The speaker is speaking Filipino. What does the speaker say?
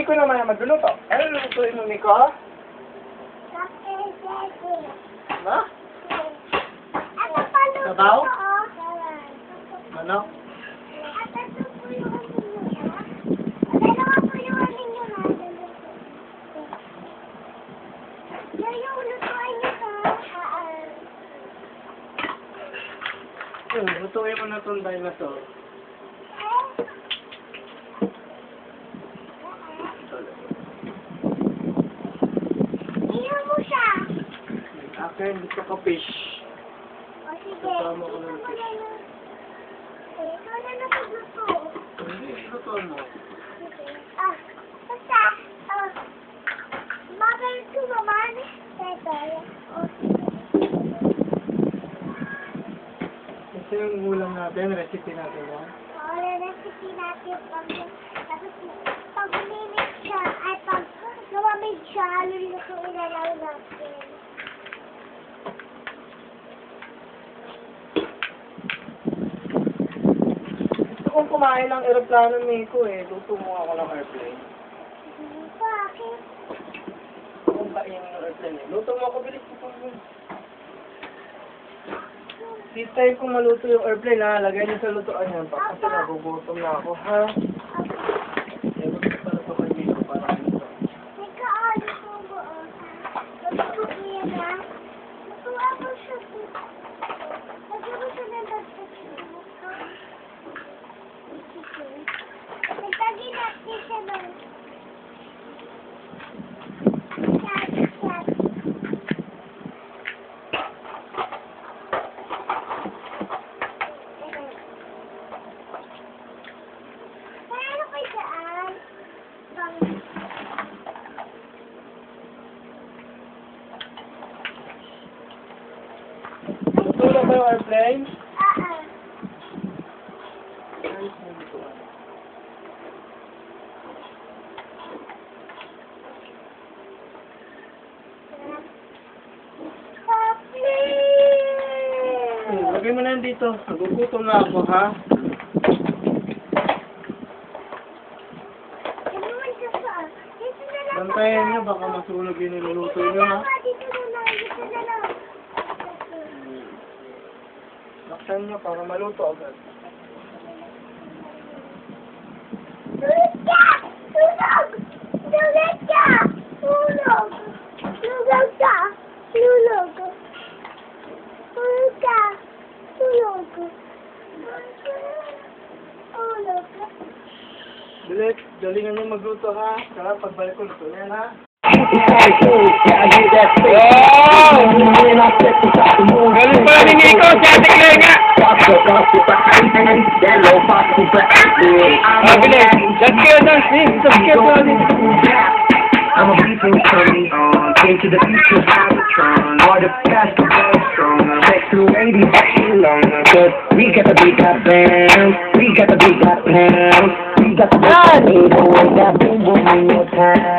Miko naman ang magluluto. Ano lulutuin mo, Miko? Ano? Sabaw? Manok? Lutuin mo na itong dinosaur. Iyan mo siya. Akin, gusto ko fish. O sige. Kasama ko ng fish. Ito na napagluto. Hindi, lutuin mo. Basta, bakit ko naman? Ito. Ito yung ulam natin, recipe natin yan. Recipe natin tapos pag umimik siya, ay pag lumamig siya, lulutuin na lang natin. Gusto kong kumain ng aeroplano, Miko eh. Luto mo ako ng airplane. Bakit? Kung kainin ng airplane eh. Luto mo ako, bilis ko. This time kung maluto yung airplane ha, lagay niyo sa lutoan yan. Kasi nagugutom na ako ha. Ewan ko para ito kay Miko para nito. May kaali ko ba? Luto yan ha? Lutuan ko siya. Lagyan mo siya ng dagdag siya. Nagtagin natin siya ng Luto na ba yung airplane? Lagay mo na yan dito. Nagugutom na ako ha. Bantayan niyo, baka masunog yung niluluto niyo ha. Dito na lang. Laksan niyo para maluto agad. Tulog ka! Tulog! Tulog ka! Tulog! Tulog ka! Tulog! Tulog ka! Tulog! Tulog! Bilis, galingan niyo magluto ha. Kaya pagbalik ko, luto na yan ha. Galing pala ni Miko, si Ate Claire nga! Bilis, just kill them, see? Just kill them. I'm a beacon coming on, into the future Cybertron, or the past is very strong, next to 80 long, cause we got the big got bam, we got the big got pound, we got the big got 808, that boom boom in your town.